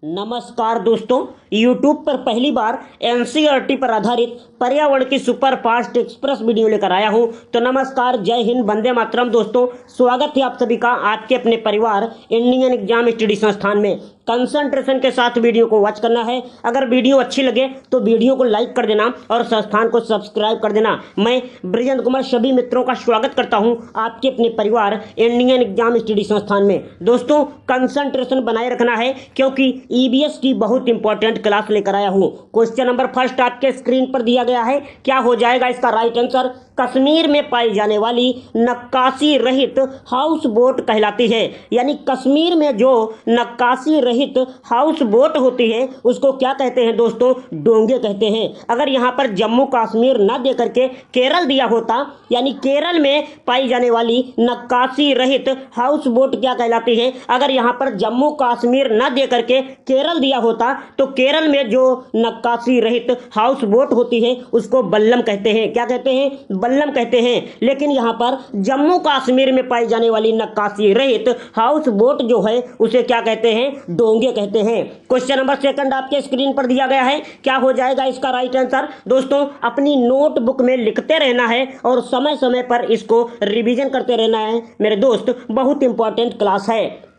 नमस्कार दोस्तों, YouTube पर पहली बार एनसीईआरटी पर आधारित पर्यावरण की सुपर फास्ट एक्सप्रेस वीडियो लेकर आया हूं। तो नमस्कार, जय हिंद, वंदे मातरम। दोस्तों, स्वागत है आप सभी का आपके अपने परिवार इंडियन एग्जाम स्टडी संस्थान में। कंसंट्रेशन के साथ वीडियो को वॉच करना है। अगर वीडियो अच्छी लगे तो वीडियो को लाइक कर देना और संस्थान को सब्सक्राइब कर देना। मैं बृजेंद्र कुमार सभी मित्रों का स्वागत करता हूं आपके अपने परिवार इंडियन एग्जाम स्टडी संस्थान में। दोस्तों, कंसंट्रेशन बनाए रखना है क्योंकि ईबीएस की बहुत इंपॉर्टेंट क्लास लेकर आया हूं। क्वेश्चन नंबर फर्स्ट आपके स्क्रीन पर दिया गया है। क्या हो जाएगा इसका राइट आंसर? कश्मीर में पाई जाने वाली नक्काशी रहित हाउस बोट कहलाती है। यानी कश्मीर में जो नक्काशी रहित हाउस बोट होती है उसको क्या कहते हैं दोस्तों? डोंगे कहते हैं। अगर यहाँ पर जम्मू कश्मीर न दे करके केरल दिया होता, यानी केरल में पाई जाने वाली नक्काशी रहित हाउस बोट क्या कहलाती है? अगर यहाँ पर जम्मू कश्मीर न दे करके केरल दिया होता तो केरल में जो नक्काशी रहित हाउस बोट होती है उसको बल्लम कहते हैं। क्या कहते हैं? बल्लम कहते हैं। लेकिन यहाँ पर जम्मू कश्मीर में पाई जाने वाली नक्काशी रहित हाउस बोट जो है उसे क्या कहते हैं? डोंगे कहते हैं। क्वेश्चन नंबर सेकंड आपके स्क्रीन पर दिया गया है। क्या हो जाएगा इसका राइट आंसर? दोस्तों, अपनी नोटबुक में लिखते रहना है और समय समय पर इसको रिवीजन करते रहना है मेरे दोस्त। बहुत इंपॉर्टेंट क्लास है।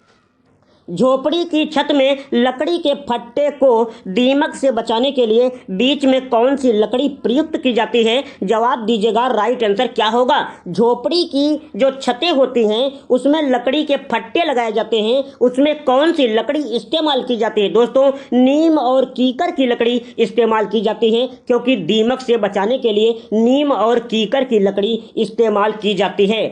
झोपड़ी की छत में लकड़ी के फट्टे को दीमक से बचाने के लिए बीच में कौन सी लकड़ी प्रयुक्त की जाती है? जवाब दीजिएगा, राइट आंसर क्या होगा? झोपड़ी की जो छतें होती हैं उसमें लकड़ी के फट्टे लगाए जाते हैं, उसमें कौन सी लकड़ी इस्तेमाल की जाती है? दोस्तों, नीम और कीकर की लकड़ी इस्तेमाल की जाती है क्योंकि दीमक से बचाने के लिए नीम और कीकर की लकड़ी इस्तेमाल की जाती है।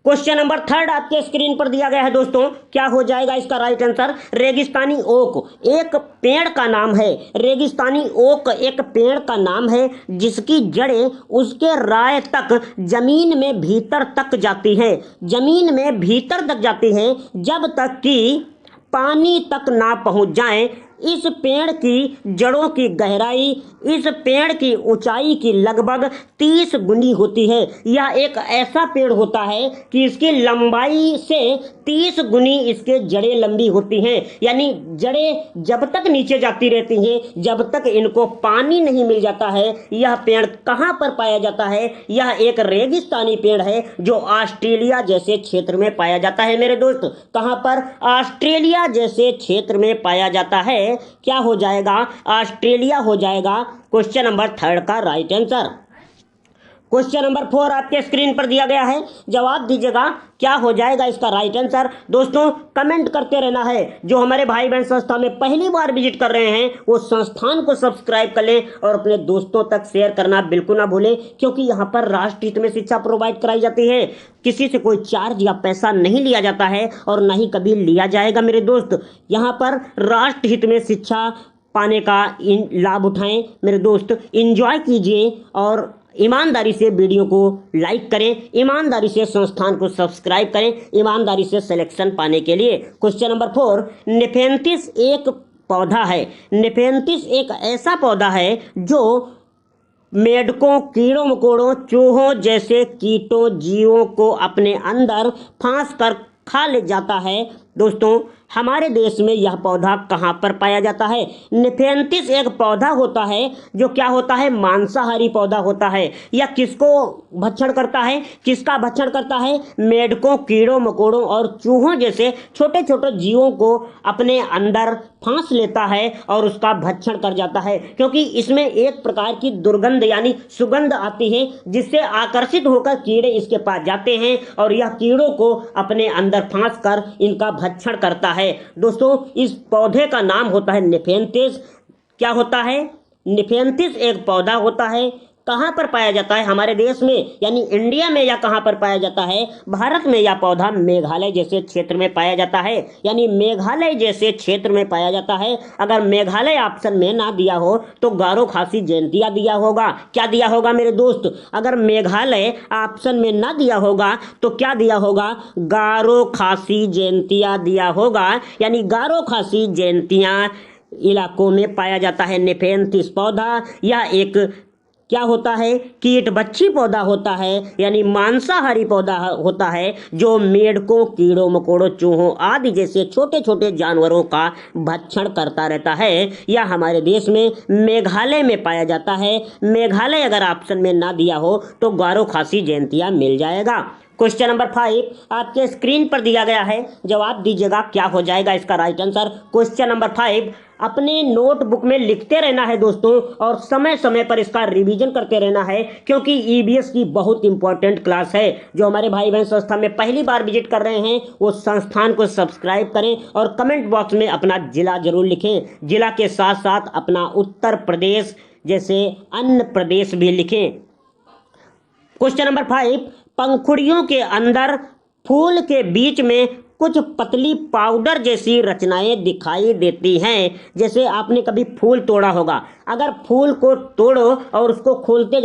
क्वेश्चन नंबर थर्ड आपके स्क्रीन पर दिया गया है दोस्तों। क्या हो जाएगा इसका राइट आंसर? रेगिस्तानी ओक एक पेड़ का नाम है। रेगिस्तानी ओक एक पेड़ का नाम है जिसकी जड़ें उसके राय तक जमीन में भीतर तक जाती हैं। जमीन में भीतर तक जाती हैं जब तक कि पानी तक ना पहुंच जाए। इस पेड़ की जड़ों की गहराई इस पेड़ की ऊंचाई की लगभग 30 गुनी होती है। यह एक ऐसा पेड़ होता है कि इसकी लंबाई से 30 गुनी इसके जड़ें लंबी होती हैं। यानी जड़ें जब तक नीचे जाती रहती हैं जब तक इनको पानी नहीं मिल जाता है। यह पेड़ कहाँ पर पाया जाता है? यह एक रेगिस्तानी पेड़ है जो ऑस्ट्रेलिया जैसे क्षेत्र में पाया जाता है मेरे दोस्त। कहाँ पर? ऑस्ट्रेलिया जैसे क्षेत्र में पाया जाता है। क्या हो जाएगा? ऑस्ट्रेलिया हो जाएगा क्वेश्चन नंबर थर्ड का राइट आंसर। क्वेश्चन नंबर 4 आपके स्क्रीन पर दिया गया है। जवाब दीजिएगा, क्या हो जाएगा इसका राइट आंसर? दोस्तों, कमेंट करते रहना है। जो हमारे भाई बहन संस्था में पहली बार विजिट कर रहे हैं वो संस्थान को सब्सक्राइब कर लें और अपने दोस्तों तक शेयर करना बिल्कुल ना भूलें क्योंकि यहाँ पर राष्ट्र हित में शिक्षा प्रोवाइड कराई जाती है। किसी से कोई चार्ज या पैसा नहीं लिया जाता है और ना ही कभी लिया जाएगा मेरे दोस्त। यहाँ पर राष्ट्र हित में शिक्षा पाने का लाभ उठाएं मेरे दोस्त। एंजॉय कीजिए और ईमानदारी से वीडियो को लाइक करें, ईमानदारी से संस्थान को सब्सक्राइब करें, ईमानदारी से सिलेक्शन पाने के लिए। क्वेश्चन नंबर 4, नेफेंथिस एक पौधा है। नेफेंथिस एक ऐसा पौधा है जो मेढकों, कीड़ों मकोड़ों, चूहों जैसे कीटों जीवों को अपने अंदर फांस कर खा ले जाता है। दोस्तों, हमारे देश में यह पौधा कहाँ पर पाया जाता है? नेफेंथिस एक पौधा होता है जो क्या होता है? मांसाहारी पौधा होता है। यह किसको भक्षण करता है? किसका भक्षण करता है? मेढकों, कीड़ों मकोड़ों और चूहों जैसे छोटे छोटे जीवों को अपने अंदर फांस लेता है और उसका भक्षण कर जाता है क्योंकि इसमें एक प्रकार की दुर्गंध यानी सुगंध आती है जिससे आकर्षित होकर कीड़े इसके पास जाते हैं और यह कीड़ों को अपने अंदर फांस कर इनका भक्षण करता है। दोस्तों, इस पौधे का नाम होता है नेफेंथिस। क्या होता है? नेफेंथिस एक पौधा होता है। कहाँ पर पाया जाता है? हमारे देश में यानी इंडिया में। या कहाँ पर पाया जाता है? भारत में। यह पौधा मेघालय जैसे क्षेत्र में पाया जाता है। यानी मेघालय जैसे क्षेत्र में पाया जाता है। अगर मेघालय ऑप्शन में ना दिया हो तो गारो खासी जयंतिया दिया होगा। क्या दिया होगा मेरे दोस्त? अगर मेघालय ऑप्शन में ना दिया होगा तो क्या दिया होगा? गारो खासी जयंतिया दिया होगा। यानी गारो खासी जयंतिया इलाकों में पाया जाता है नेफेंथिस पौधा। यह एक क्या होता है, कीट भक्षी पौधा होता है, यानी मांसाहारी पौधा होता है जो मेढकों, कीड़ों मकोड़ों, चूहों आदि जैसे छोटे छोटे जानवरों का भक्षण करता रहता है। यह हमारे देश में मेघालय में पाया जाता है। मेघालय अगर ऑप्शन में ना दिया हो तो गारो खासी जयंतिया मिल जाएगा। क्वेश्चन नंबर 5 आपके स्क्रीन पर दिया गया है, जवाब दीजिएगा क्या हो जाएगा इसका राइट आंसर। क्वेश्चन नंबर 5 अपने नोटबुक में लिखते रहना है दोस्तों, और समय समय पर इसका रिवीजन करते रहना है, क्योंकि ईबीएस की बहुत इंपॉर्टेंट क्लास है। जो हमारे भाई बहन संस्था में पहली बार विजिट कर रहे हैं वो संस्थान को सब्सक्राइब करें और कमेंट बॉक्स में अपना जिला जरूर लिखें। जिला के साथ साथ अपना उत्तर प्रदेश जैसे अन्य प्रदेश भी लिखें। क्वेश्चन नंबर 5 पंखुड़ियों के अंदर फूल के बीच में कुछ पतली पाउडर जैसी रचनाएं दिखाई देती हैं। जैसे आपने कभी फूल तोड़ा होगा, अगर फूल को तोड़ो और उसको खोलते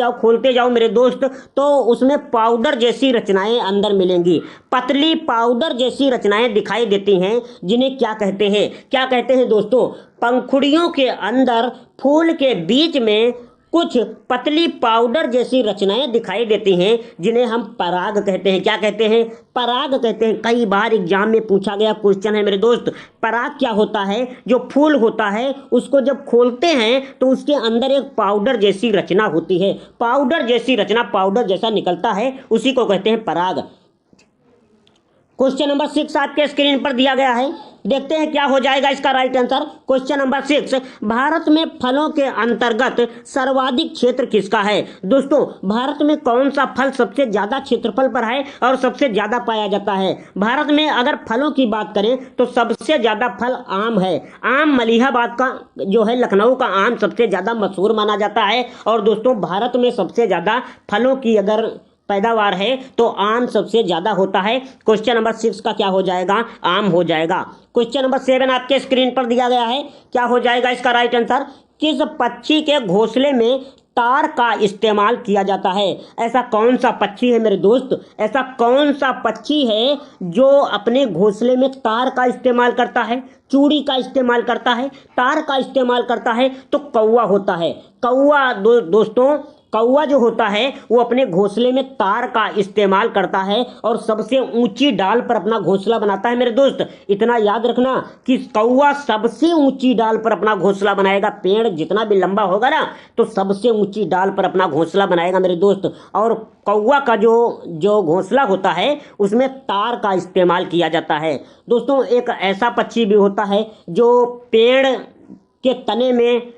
जाओ मेरे दोस्त, तो उसमें पाउडर जैसी रचनाएं अंदर मिलेंगी। पतली पाउडर जैसी रचनाएं दिखाई देती हैं, जिन्हें क्या कहते हैं? क्या कहते हैं दोस्तों? पंखुड़ियों के अंदर फूल के बीच में कुछ पतली पाउडर जैसी रचनाएं दिखाई देती हैं, जिन्हें हम पराग कहते हैं। क्या कहते हैं? पराग कहते हैं। कई बार एग्जाम में पूछा गया क्वेश्चन है मेरे दोस्त। पराग क्या होता है? जो फूल होता है उसको जब खोलते हैं तो उसके अंदर एक पाउडर जैसी रचना होती है। पाउडर जैसी रचना, पाउडर जैसा निकलता है, उसी को कहते हैं पराग। क्वेश्चन नंबर 6 आपके स्क्रीन पर दिया गया है, देखते हैं क्या हो जाएगा इसका right answer. Question number 6 Bharat में फलों के अंतर्गत सर्वाधिक क्षेत्र किसका है? दोस्तों भारत में कौन सा फल सबसे ज्यादा क्षेत्रफल पर है और सबसे ज्यादा पाया जाता है? भारत में अगर फलों की बात करें तो सबसे ज्यादा फल आम है। आम मलिहाबाद का जो है, लखनऊ का आम सबसे ज्यादा मशहूर माना जाता है। और दोस्तों भारत में सबसे ज्यादा फलों की अगर पैदावार है तो आम सबसे ज्यादा होता है। क्वेश्चन नंबर 6 का क्या हो जाएगा? आम हो जाएगा। क्वेश्चन नंबर 7 आपके स्क्रीन पर दिया गया है, क्या हो जाएगा इसका राइट आंसर? किस पक्षी के घोंसले में तार का इस्तेमाल किया जाता है? ऐसा कौन सा पक्षी है मेरे दोस्त? ऐसा कौन सा पक्षी है जो अपने घोंसले में तार का इस्तेमाल करता है, चूड़ी का इस्तेमाल करता है, तार का इस्तेमाल करता है? तो कौवा होता है। कौवा दोस्तों, कौवा जो होता है वो अपने घोंसले में तार का इस्तेमाल करता है और सबसे ऊंची डाल पर अपना घोंसला बनाता है मेरे दोस्त। इतना याद रखना कि कौवा सबसे ऊंची डाल पर अपना घोंसला बनाएगा। पेड़ जितना भी लंबा होगा ना, तो सबसे ऊंची डाल पर अपना घोंसला बनाएगा मेरे दोस्त। और कौवा का जो घोंसला होता है उसमें तार का इस्तेमाल किया जाता है। दोस्तों एक ऐसा पक्षी भी होता है जो पेड़ के तने में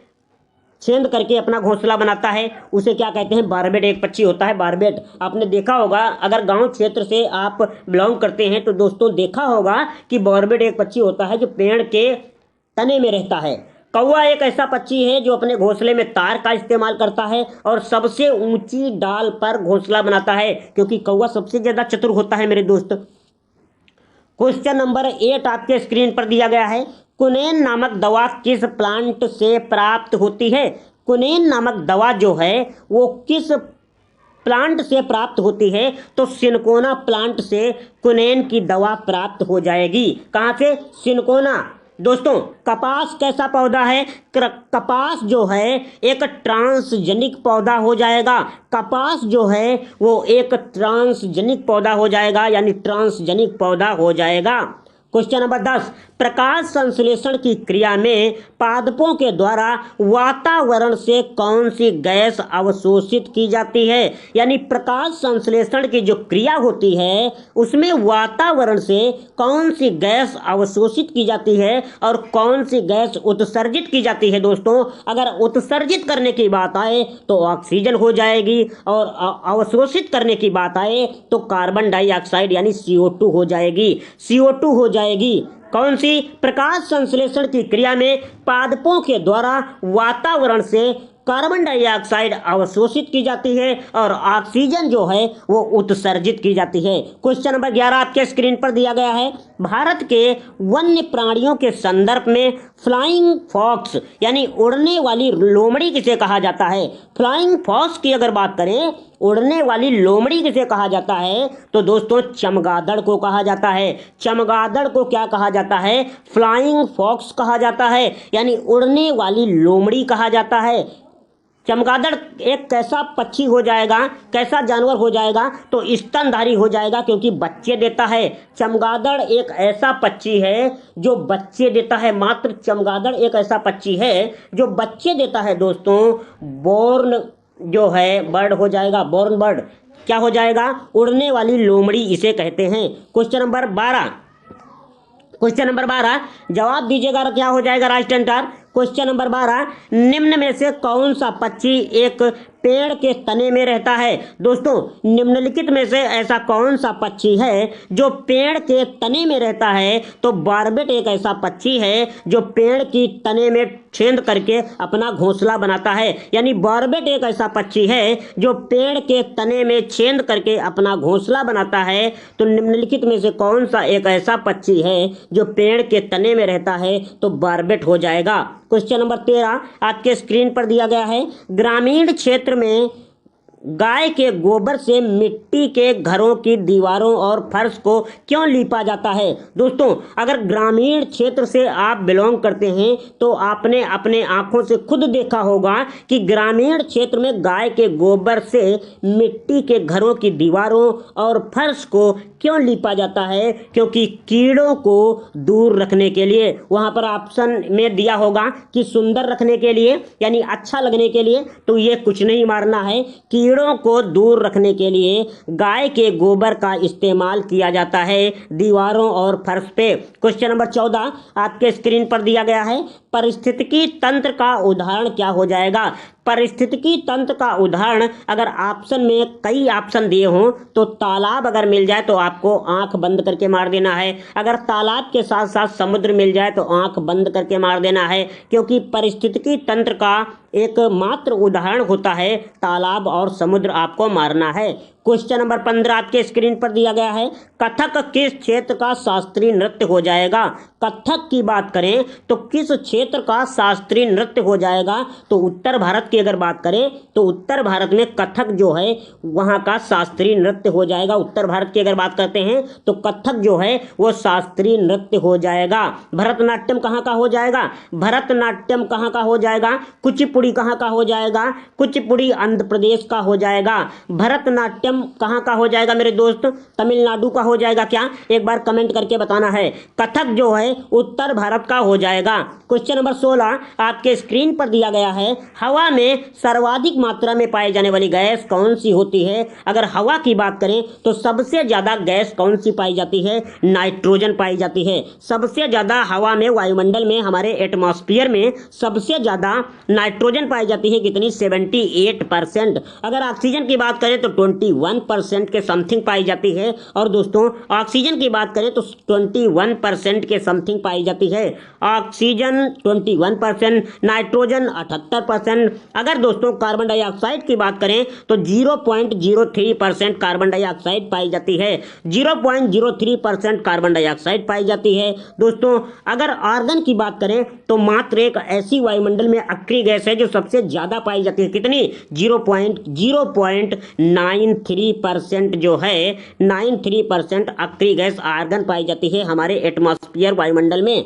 छेद करके अपना घोंसला बनाता है, उसे क्या कहते हैं? बारबेट एक पक्षी होता है, बारबेट। आपने देखा होगा, अगर गांव क्षेत्र से आप बिलोंग करते हैं तो दोस्तों देखा होगा कि बारबेट एक पक्षी होता है जो पेड़ के तने में रहता है। कौवा एक ऐसा पक्षी है जो अपने घोंसले में तार का इस्तेमाल करता है और सबसे ऊंची डाल पर घोंसला बनाता है, क्योंकि कौवा सबसे ज्यादा चतुर होता है मेरे दोस्त। क्वेश्चन नंबर 8 आपके स्क्रीन पर दिया गया है, कुनेन नामक दवा किस प्लांट से प्राप्त होती है? कुनेन नामक दवा जो है वो किस प्लांट से प्राप्त होती है? तो सिनकोना प्लांट से कुनेन की दवा प्राप्त हो जाएगी। कहां से? सिनकोना। दोस्तों कपास कैसा पौधा है? कपास जो है एक ट्रांसजेनिक पौधा हो जाएगा। कपास जो है वो एक ट्रांसजेनिक पौधा हो जाएगा, यानी ट्रांसजेनिक पौधा हो जाएगा। क्वेश्चन नंबर 10 प्रकाश संश्लेषण की क्रिया में पादपों के द्वारा वातावरण से कौन सी गैस अवशोषित की जाती है? यानी प्रकाश संश्लेषण की जो क्रिया होती है उसमें वातावरण से कौन सी गैस अवशोषित की जाती है और कौन सी गैस उत्सर्जित की जाती है? दोस्तों अगर उत्सर्जित करने की बात आए तो ऑक्सीजन हो जाएगी, और अवशोषित करने की बात आए तो कार्बन डाइऑक्साइड यानी CO2 हो जाएगी। CO2 हो जाएगी। कौन सी? प्रकाश संश्लेषण की क्रिया में पादपों के द्वारा वातावरण से कार्बन डाइऑक्साइड अवशोषित की जाती है और ऑक्सीजन जो है वो उत्सर्जित की जाती है। क्वेश्चन नंबर 11 आपके स्क्रीन पर दिया गया है, भारत के वन्य प्राणियों के संदर्भ में फ्लाइंग फॉक्स यानी उड़ने वाली लोमड़ी किसे कहा जाता है? फ्लाइंग फॉक्स की अगर बात करें, उड़ने वाली लोमड़ी किसे कहा जाता है? तो दोस्तों चमगादड़ को कहा जाता है। चमगादड़ को क्या कहा जाता है? फ्लाइंग फॉक्स कहा जाता है, यानी उड़ने वाली लोमड़ी कहा जाता है। चमगादड़ एक कैसा पक्षी हो जाएगा, कैसा जानवर हो जाएगा, तो स्तनधारी हो जाएगा क्योंकि बच्चे देता है। चमगादड़ एक ऐसा पक्षी है जो बच्चे देता है। मात्र चमगादड़ एक ऐसा पक्षी है जो बच्चे देता है दोस्तों। बोर्न जो है बर्ड हो जाएगा, बोर्न बर्ड क्या हो जाएगा, उड़ने वाली लोमड़ी इसे कहते हैं। क्वेश्चन नंबर 12 जवाब दीजिएगा, क्या हो जाएगा राइट आंसर। क्वेश्चन नंबर 12, निम्न में से कौन सा पक्षी एक पेड़ के तने में रहता है। दोस्तों निम्नलिखित में से ऐसा कौन सा पक्षी है जो पेड़ के तने में रहता है। तो बारबेट एक ऐसा पक्षी है जो पेड़ की तने में छेद करके अपना घोंसला बनाता है। यानी बारबेट एक ऐसा पक्षी है जो पेड़ के तने में छेद करके अपना घोंसला बनाता है। तो निम्नलिखित में से कौन सा एक ऐसा पक्षी है जो पेड़ के तने में रहता है, तो बारबेट हो जाएगा। क्वेश्चन नंबर 13 आपके स्क्रीन पर दिया गया है। ग्रामीण क्षेत्र में गाय के गोबर से मिट्टी के घरों की दीवारों और फर्श को क्यों लीपा जाता है। दोस्तों अगर ग्रामीण क्षेत्र से आप बिलोंग करते हैं तो आपने अपने आंखों से खुद देखा होगा कि ग्रामीण क्षेत्र में गाय के गोबर से मिट्टी के घरों की दीवारों और फर्श को क्यों लीपा जाता है, क्योंकि कीड़ों को दूर रखने के लिए। वहां पर ऑप्शन में दिया होगा कि सुंदर रखने के लिए यानी अच्छा लगने के लिए, तो ये कुछ नहीं मारना है। कीड़ों को दूर रखने के लिए गाय के गोबर का इस्तेमाल किया जाता है दीवारों और फर्श पे। क्वेश्चन नंबर 14 आपके स्क्रीन पर दिया गया है। पारिस्थितिकी तंत्र का उदाहरण क्या हो जाएगा। पारिस्थितिकी तंत्र का उदाहरण अगर ऑप्शन में कई ऑप्शन दिए हों तो तालाब अगर मिल जाए तो आपको आंख बंद करके मार देना है। अगर तालाब के साथ साथ समुद्र मिल जाए तो आंख बंद करके मार देना है, क्योंकि पारिस्थितिकी तंत्र का एक मात्र उदाहरण होता है तालाब और समुद्र, आपको मारना है। क्वेश्चन नंबर 15 आपके स्क्रीन पर दिया गया है। कथक किस क्षेत्र का शास्त्रीय नृत्य हो जाएगा। कथक की बात करें तो किस क्षेत्र का शास्त्रीय नृत्य हो जाएगा, तो उत्तर भारत की अगर बात करें तो उत्तर भारत में कथक जो है वहां का शास्त्रीय नृत्य हो जाएगा। उत्तर भारत की अगर बात करते हैं तो कथक जो है वो शास्त्रीय नृत्य हो जाएगा। भरतनाट्यम कहाँ का हो जाएगा, भरतनाट्यम कहाँ का हो जाएगा, कुचिपुड़ी कहाँ का हो जाएगा, कुचिपुड़ी आंध्र प्रदेश का हो जाएगा। भरतनाट्यम कहां का हो जाएगा मेरे दोस्त, तमिलनाडु का हो जाएगा क्या, एक बार कमेंट करके बताना है। कथक जो है उत्तर भारत का हो जाएगा। क्वेश्चन नंबर 16 आपके स्क्रीन पर दिया गया है। हवा में सर्वाधिक मात्रा में पाई जाने वाली गैस कौन सी होती है। अगर हवा की बात करें तो सबसे ज्यादा गैस कौन सी पाई जाती है, नाइट्रोजन पाई जाती है। सबसे ज्यादा हवा में, वायुमंडल में, हमारे एटमॉस्फेयर में सबसे ज्यादा नाइट्रोजन पाई जाती है, कितनी, 78%। अगर ऑक्सीजन की बात करें तो 21% के समथिंग पाई जाती है। और दोस्तों ऑक्सीजन की बात करें तो 21% के समथिंग पाई जाती है। Oxygen 21%, nitrogen 78%। अगर दोस्तों कार्बन डाइऑक्साइड की बात करें तो 0.03% कार्बन डाइऑक्साइड पाई जाती है। 0.03% कार्बन डाइऑक्साइड पाई जाती है। दोस्तों अगर आर्गन की बात करें तो मात्र एक ऐसी वायुमंडल में अक्रिय गैस है जो सबसे ज्यादा पाई जाती है, कितनी, 0.93% जो है 93% अक्रिय गैस आर्गन पाई जाती है हमारे एटमॉस्फेयर वायुमंडल में।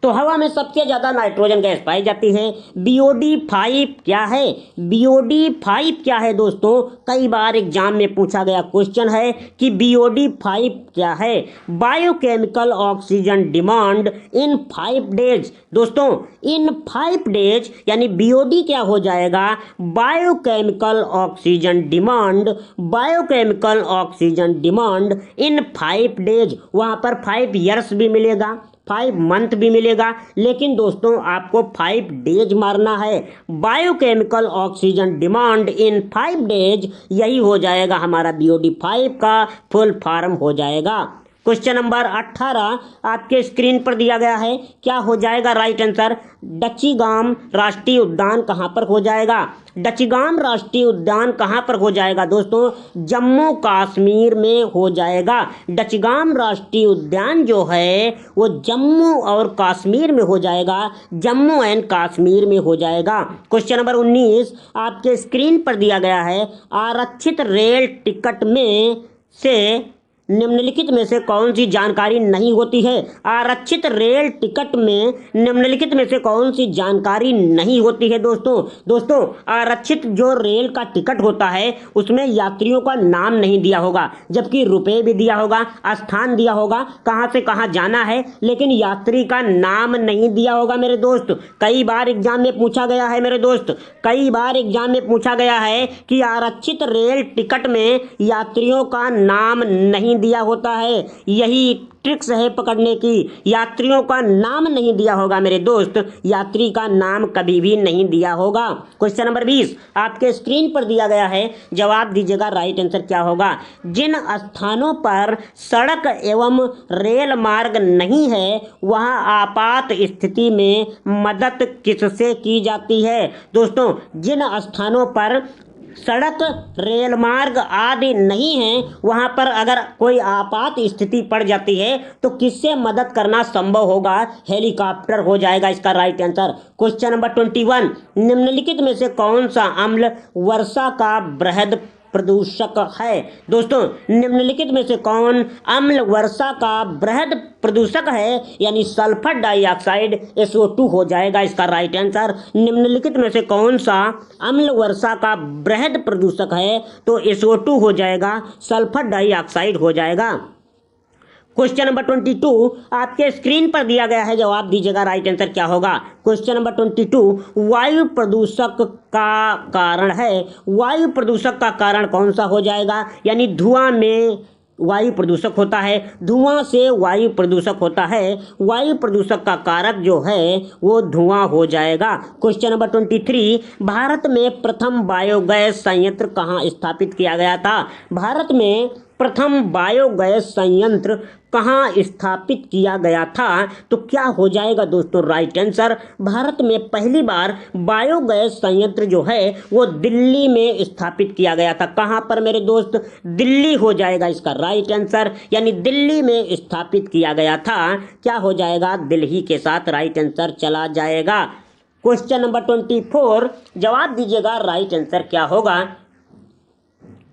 तो हवा में सबसे ज्यादा नाइट्रोजन गैस पाई जाती है। BOD5 क्या है, BOD5 क्या है दोस्तों, कई बार एग्जाम में पूछा गया क्वेश्चन है कि BOD5 क्या है। Biochemical oxygen demand in 5 days. दोस्तों इन 5 डेज यानी BOD क्या हो जाएगा, biochemical oxygen demand, biochemical oxygen demand in 5 days. वहां पर 5 ईयर्स भी मिलेगा, 5 मंथ भी मिलेगा, लेकिन दोस्तों आपको 5 डेज मारना है। Biochemical oxygen demand in 5 days, यही हो जाएगा हमारा BOD5 का फुल फॉर्म हो जाएगा। क्वेश्चन नंबर 18 आपके स्क्रीन पर दिया गया है। क्या हो जाएगा राइट आंसर। डचीगाम राष्ट्रीय उद्यान कहां पर हो जाएगा। डचीगाम राष्ट्रीय उद्यान कहां पर हो जाएगा दोस्तों, जम्मू कश्मीर में हो जाएगा। डचीगाम राष्ट्रीय उद्यान जो है वो जम्मू और कश्मीर में हो जाएगा, जम्मू एंड कश्मीर में हो जाएगा। क्वेश्चन नंबर 19 आपके स्क्रीन पर दिया गया है। आरक्षित रेल टिकट में से निम्नलिखित में से कौन सी जानकारी नहीं होती है? आरक्षित रेल टिकट में निम्नलिखित में से कौन सी जानकारी नहीं होती है? दोस्तों आरक्षित जो रेल का टिकट होता है उसमें यात्रियों का नाम नहीं दिया होगा, जबकि रुपए भी दिया होगा, स्थान दिया होगा, कहां से कहां जाना है, लेकिन यात्री का नाम नहीं दिया होगा मेरे दोस्त। कई बार एग्जाम में पूछा गया है मेरे दोस्त, कई बार एग्जाम में पूछा गया है कि आरक्षित रेल टिकट में यात्रियों का नाम नहीं दिया होता है। यही ट्रिक्स है पकड़ने की, यात्रियों का नाम नहीं दिया होगा मेरे दोस्त, यात्री का नाम कभी भी नहीं दिया होगा। क्वेश्चन नंबर 20 आपके स्क्रीन पर दिया गया है, जवाब दीजिएगा। राइट आंसर क्या होगा? जिन स्थानों पर सड़क एवं रेल मार्ग नहीं है वहां आपात स्थिति में मदद किससे की जाती है? दोस्तों जिन स्थानों पर सड़क रेल मार्ग आदि नहीं है वहां पर अगर कोई आपात स्थिति पड़ जाती है तो किससे मदद करना संभव होगा? हेलीकॉप्टर हो जाएगा इसका राइट आंसर। क्वेश्चन नंबर 21 निम्नलिखित में से कौन सा अम्ल वर्षा का बृहद प्रदूषक है? दोस्तों निम्नलिखित में से कौन अम्ल वर्षा का बृहद प्रदूषक है? यानी सल्फर डाइऑक्साइड SO2 हो जाएगा इसका राइट आंसर। निम्नलिखित में से कौन सा अम्ल वर्षा का बृहद प्रदूषक है? तो SO2 हो जाएगा, सल्फर डाइऑक्साइड हो जाएगा। क्वेश्चन नंबर 22 आपके स्क्रीन पर दिया गया है, जवाब दीजिएगा। राइट आंसर क्या होगा? क्वेश्चन नंबर 22 वायु प्रदूषक का कारण है। वायु प्रदूषक का कारण कौन सा हो जाएगा? यानी धुआं में वायु प्रदूषक होता है, धुआं से वायु प्रदूषक होता है, वायु प्रदूषक का कारक जो है वो धुआं हो जाएगा। क्वेश्चन नंबर 23 भारत में प्रथम बायोगैस संयंत्र कहाँ स्थापित किया गया था? भारत में प्रथम बायोगैस संयंत्र कहाँ स्थापित किया गया था? तो क्या हो जाएगा दोस्तों? राइट आंसर भारत में पहली बार बायोगैस संयंत्र जो है वो दिल्ली में स्थापित किया गया था। कहाँ पर मेरे दोस्त? दिल्ली हो जाएगा इसका राइट आंसर, यानी दिल्ली में स्थापित किया गया था। क्या हो जाएगा? दिल्ली के साथ राइट आंसर चला जाएगा। क्वेश्चन नंबर 24 जवाब दीजिएगा। राइट आंसर क्या होगा?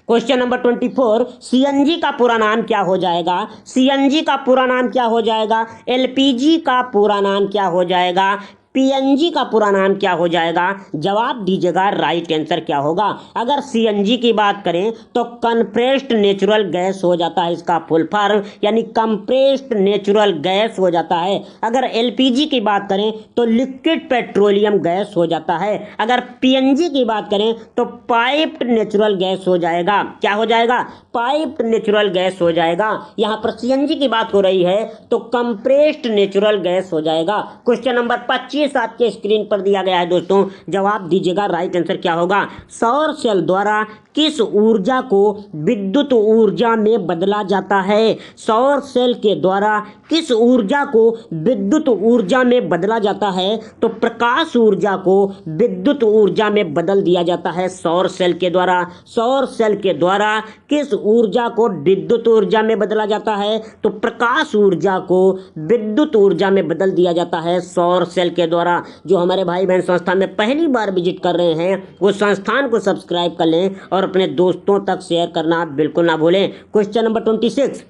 क्वेश्चन नंबर 24 CNG का पूरा नाम क्या हो जाएगा? CNG का पूरा नाम क्या हो जाएगा? LPG का पूरा नाम क्या हो जाएगा? PNG का पूरा नाम क्या हो जाएगा? जवाब दीजिएगा। राइट आंसर क्या होगा? अगर CNG की बात करें तो कंप्रेस्ड नेचुरल गैस हो जाता है इसका फुल फॉर्म, यानी कंप्रेस्ड नेचुरल गैस हो जाता है। अगर LPG की बात करें तो लिक्विड पेट्रोलियम गैस हो जाता है। अगर PNG की बात करें तो पाइप्ड नेचुरल गैस हो जाएगा। क्या हो जाएगा? पाइप्ड नेचुरल गैस हो जाएगा। यहाँ पर CNG की बात हो रही है तो कंप्रेस्ड नेचुरल गैस हो जाएगा। क्वेश्चन नंबर 25 आपके स्क्रीन पर दिया गया है दोस्तों, जवाब दीजिएगा। राइट आंसर क्या होगा? सौर सेल द्वारा किस ऊर्जा को विद्युत ऊर्जा में बदला जाता है? सौर सेल के द्वारा किस ऊर्जा को विद्युत ऊर्जा में बदला जाता है? तो प्रकाश ऊर्जा को विद्युत ऊर्जा में बदल दिया जाता है सौर सेल के द्वारा। सौर सेल के द्वारा किस ऊर्जा को विद्युत ऊर्जा में बदला जाता है? तो प्रकाश ऊर्जा को विद्युत ऊर्जा में बदल दिया जाता है सौर सेल के द्वारा। जो हमारे भाई बहन संस्था में पहली बार विजिट कर रहे हैं वो संस्थान को सब्सक्राइब कर लें और अपने दोस्तों तक शेयर करना बिल्कुल ना भूलें। क्वेश्चन नंबर 26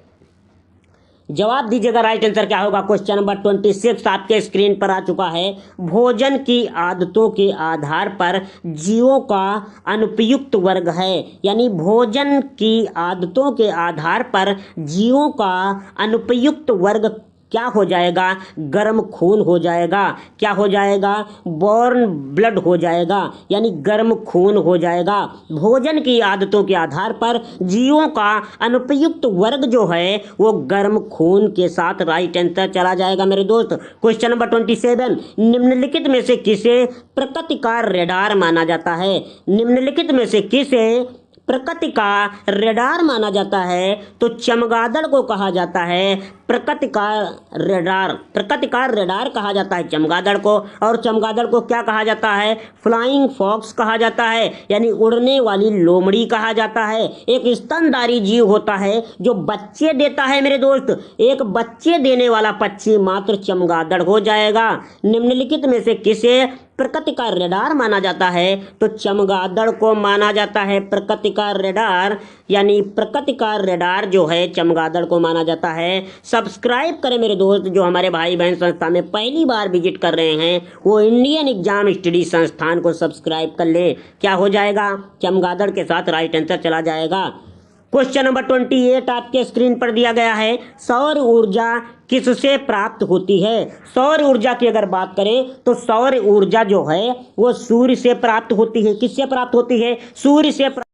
जवाब दीजिएगा। राइट आंसर क्या होगा? क्वेश्चन नंबर 26 आपके स्क्रीन पर आ चुका है। भोजन की आदतों के आधार पर जीवों का अनुपयुक्त वर्ग है। यानी भोजन की आदतों के आधार पर जीवों का अनुपयुक्त वर्ग क्या हो जाएगा? गर्म खून हो जाएगा। क्या हो जाएगा? वार्म ब्लड हो जाएगा, यानी गर्म खून हो जाएगा। भोजन की आदतों के आधार पर जीवों का अनुपयुक्त वर्ग जो है वो गर्म खून के साथ राइट आंसर चला जाएगा मेरे दोस्त। क्वेश्चन नंबर 27 निम्नलिखित में से किसे प्रकृति का रेडार माना जाता है? निम्नलिखित में से किसे प्रकृति का रेडार माना जाता है? तो चमगादड़ को कहा जाता है प्रकृति का रेडार। प्रकृति का रेडार कहा जाता है चमगादड़ को। और चमगादड़ को क्या कहा जाता है? फ्लाइंग फॉक्स कहा जाता है, यानी उड़ने वाली लोमड़ी कहा जाता है। एक स्तनधारी जीव होता है जो बच्चे देता है मेरे दोस्त। एक बच्चे देने वाला पक्षी मात्र चमगादड़ हो जाएगा। निम्नलिखित में से किसे प्रकृति का रडार माना जाता है तो चमगादड़ को माना जाता है प्रकृति का रडार, यानी प्रकृति का रडार जो है चमगादड़ को माना जाता है। सब्सक्राइब करें मेरे दोस्त, जो हमारे भाई बहन संस्था में पहली बार विजिट कर रहे हैं वो इंडियन एग्जाम स्टडी संस्थान को सब्सक्राइब कर ले। क्या हो जाएगा? चमगादड़ के साथ राइट आंसर चला जाएगा। क्वेश्चन नंबर 28 आपके स्क्रीन पर दिया गया है, सौर ऊर्जा किससे प्राप्त होती है? सौर ऊर्जा की अगर बात करें तो सौर ऊर्जा जो है वो सूर्य से प्राप्त होती है। किससे प्राप्त होती है? सूर्य से।